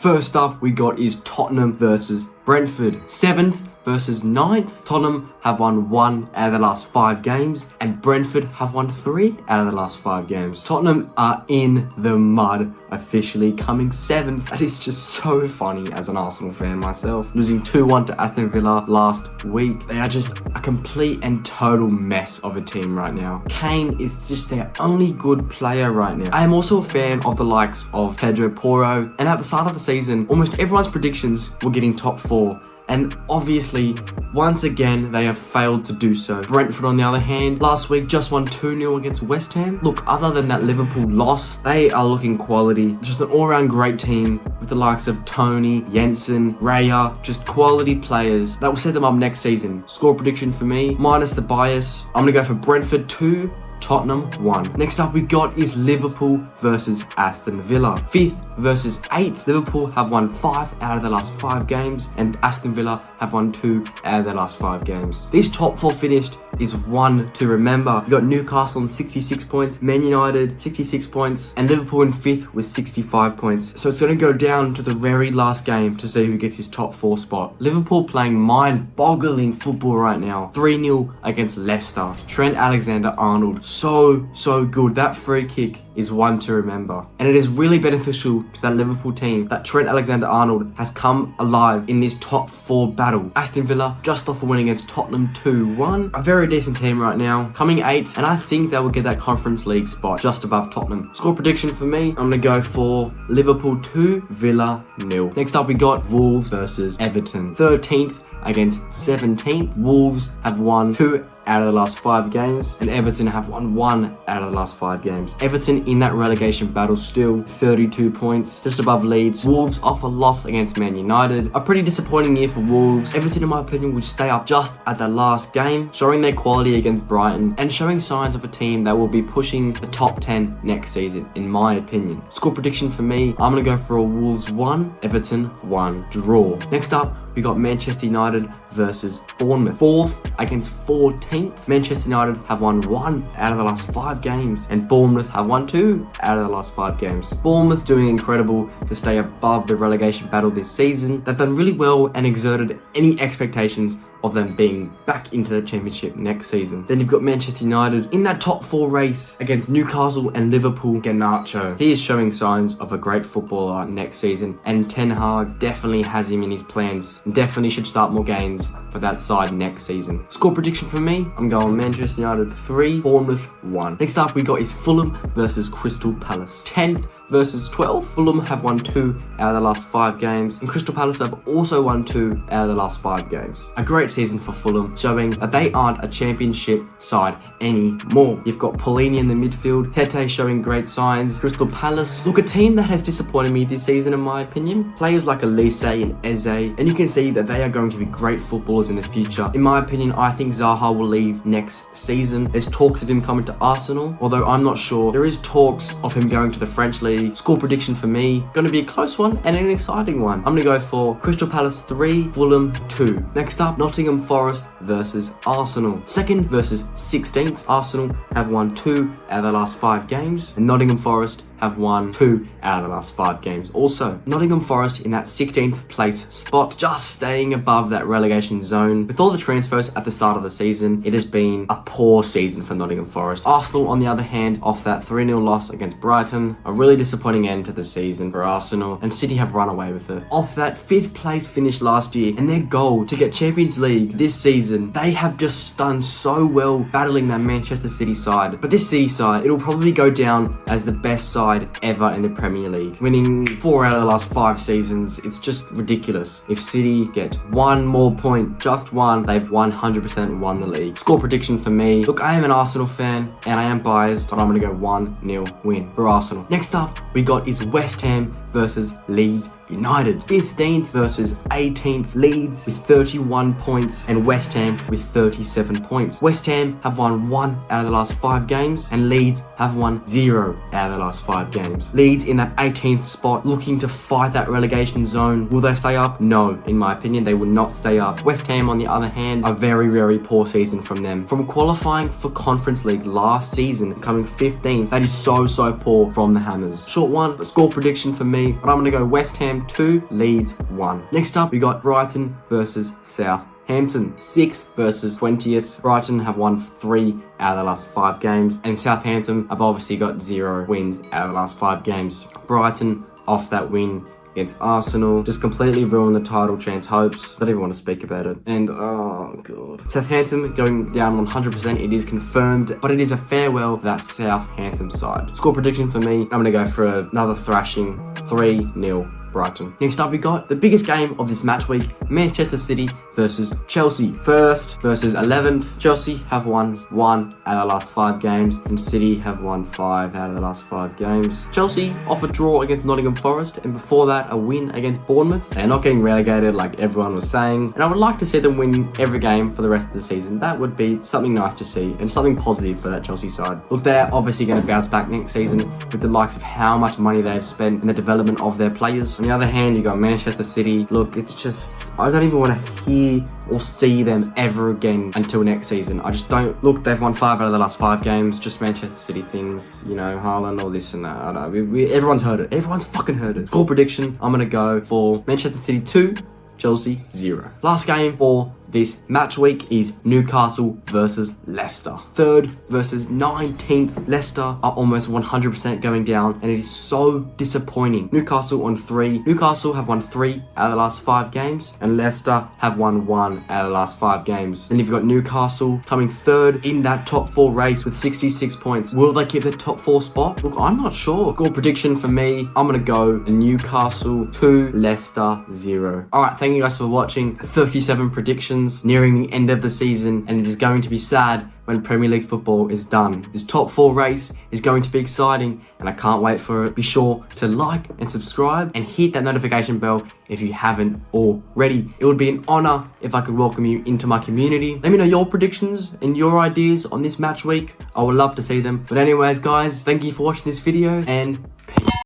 First up we got is Tottenham versus Brentford. 7th versus 9th. Tottenham have won 1 out of the last 5 games and Brentford have won 3 out of the last 5 games. Tottenham are in the mud, officially coming 7th. That is just so funny as an Arsenal fan myself. Losing 2-1 to Aston Villa last week. They are just a complete and total mess of a team right now. Kane is just their only good player right now. I am also a fan of the likes of Pedro Porro, and at the start of the season, almost everyone's predictions were getting top 4. And obviously, once again, they have failed to do so. Brentford, on the other hand, last week just won 2-0 against West Ham. Look, other than that Liverpool loss, they are looking quality. Just an all-round great team with the likes of Tony, Jensen, Raya, just quality players that will set them up next season. Score prediction for me, minus the bias, I'm going to go for Brentford 2, Tottenham 1. Next up we got is Liverpool versus Aston Villa. 5th versus 8th. Liverpool have won 5 out of the last 5 games and Aston Villa have won 2 out of the last 5 games. This top 4 finished is one to remember. You got Newcastle on 66 points, Man United 66 points, and Liverpool in 5th with 65 points. So it's going to go down to the very last game to see who gets his top 4 spot. Liverpool playing mind-boggling football right now. 3-0 against Leicester. Trent Alexander-Arnold, so good. That free kick is one to remember. And it is really beneficial to that Liverpool team that Trent Alexander-Arnold has come alive in this top 4 battle. Aston Villa just off a win against Tottenham 2-1. A very decent team right now, coming 8th, and I think they will get that Conference League spot just above Tottenham. Score prediction for me, I'm going to go for Liverpool 2, Villa 0. Next up we got Wolves versus Everton. 13th against 17th. Wolves have won 2 out of the last 5 games and Everton have won 1 out of the last 5 games. Everton in that relegation battle still 32 points, just above Leeds. Wolves off a loss against Man United. A pretty disappointing year for Wolves. Everton in my opinion will stay up just at the last game, showing their quality against Brighton and showing signs of a team that will be pushing the top 10 next season in my opinion. Score prediction for me, I'm going to go for a Wolves 1, Everton 1 draw. Next up we got Manchester United versus Bournemouth. 4th against 14th. Manchester United have won 1 out of the last 5 games and Bournemouth have won 2 out of the last 5 games. Bournemouth doing incredible to stay above the relegation battle this season. They've done really well and exerted any expectations of them being back into the championship next season. Then you've got Manchester United in that top 4 race against Newcastle and Liverpool. Garnacho, he is showing signs of a great footballer next season and Ten Hag definitely has him in his plans and definitely should start more games for that side next season. Score prediction for me, I'm going Manchester United 3, Bournemouth 1. Next up we got is Fulham versus Crystal Palace. 10th versus 12th. Fulham have won 2 out of the last 5 games and Crystal Palace have also won 2 out of the last 5 games. A great season for Fulham, showing that they aren't a championship side anymore. You've got Paulini in the midfield, Tete showing great signs. Crystal Palace, look, a team that has disappointed me this season in my opinion. Players like Elise and Eze, and you can see that they are going to be great footballers in the future. In my opinion, I think Zaha will leave next season. There's talks of him coming to Arsenal, although I'm not sure. There is talks of him going to the French League. Score prediction for me, going to be a close one and an exciting one. I'm going to go for Crystal Palace 3, Fulham 2. Next up, Nottingham Forest versus Arsenal. 2nd versus 16th. Arsenal have won 2 out of the last 5 games and Nottingham Forest have won 2 out of the last 5 games. Also, Nottingham Forest in that 16th place spot, just staying above that relegation zone. With all the transfers at the start of the season, it has been a poor season for Nottingham Forest. Arsenal, on the other hand, off that 3-0 loss against Brighton, a really disappointing end to the season for Arsenal, and City have run away with it. Off that 5th place finish last year, and their goal to get Champions League this season, they have just done so well battling that Manchester City side. But this City side, it'll probably go down as the best side ever in the Premier League, winning 4 out of the last 5 seasons. It's just ridiculous. If City get 1 more point, just 1, they've 100% won the league. Score prediction for me, look, I am an Arsenal fan and I am biased, but I'm going to go 1-0 win for Arsenal. Next up we got is West Ham versus Leeds United. 15th versus 18th. Leeds with 31 points and West Ham with 37 points. West Ham have won 1 out of the last 5 games and Leeds have won 0 out of the last 5 5 games. Leeds in that 18th spot, looking to fight that relegation zone. Will they stay up? No, in my opinion, they will not stay up. West Ham, on the other hand, a very, very poor season from them. From qualifying for Conference League last season, coming 15th, that is so poor from the Hammers. Short one, a score prediction for me, but I'm going to go West Ham 2, Leeds 1. Next up, we got Brighton versus Southampton. 6th versus 20th. Brighton have won 3 out of the last 5 games, and Southampton have obviously got 0 wins out of the last 5 games. Brighton off that win against Arsenal just completely ruined the title chance hopes. Don't even want to speak about it. And oh god, Southampton going down 100%. It is confirmed, but it is a farewell to that Southampton side. Score prediction for me, I'm gonna go for another thrashing, 3-0 Brighton. Next up, we got the biggest game of this match week, Manchester City versus Chelsea. 1st versus 11th. Chelsea have won 1 out of the last 5 games, and City have won 5 out of the last 5 games. Chelsea off a draw against Nottingham Forest, and before that, a win against Bournemouth. They're not getting relegated like everyone was saying, and I would like to see them win every game for the rest of the season. That would be something nice to see, and something positive for that Chelsea side. Look, they're obviously going to bounce back next season with the likes of how much money they've spent in the development of their players. On the other hand, you got Manchester City. Look, it's just, I don't even want to hear or see them ever again until next season. I just don't. Look, they've won 5 out of the last 5 games, just Manchester City things, you know, Haaland, all this and that. I don't know. Everyone's heard it. Everyone's fucking heard it. Score prediction, I'm going to go for Manchester City 2, Chelsea 0. Last game for this match week is Newcastle versus Leicester. 3rd versus 19th. Leicester are almost 100% going down, and it is so disappointing. Newcastle on 3. Newcastle have won 3 out of the last 5 games, and Leicester have won 1 out of the last 5 games. And you've got Newcastle coming 3rd in that top 4 race with 66 points. Will they keep the top 4 spot? Look, I'm not sure. Score prediction for me, I'm gonna go Newcastle 2, Leicester 0. Alright, thank you guys for watching. 37 predictions nearing the end of the season, and it is going to be sad when Premier League football is done. This top 4 race is going to be exciting, and I can't wait for it. Be sure to like and subscribe and hit that notification bell if you haven't already. It would be an honor if I could welcome you into my community. Let me know your predictions and your ideas on this match week. I would love to see them. But anyways, guys, thank you for watching this video, and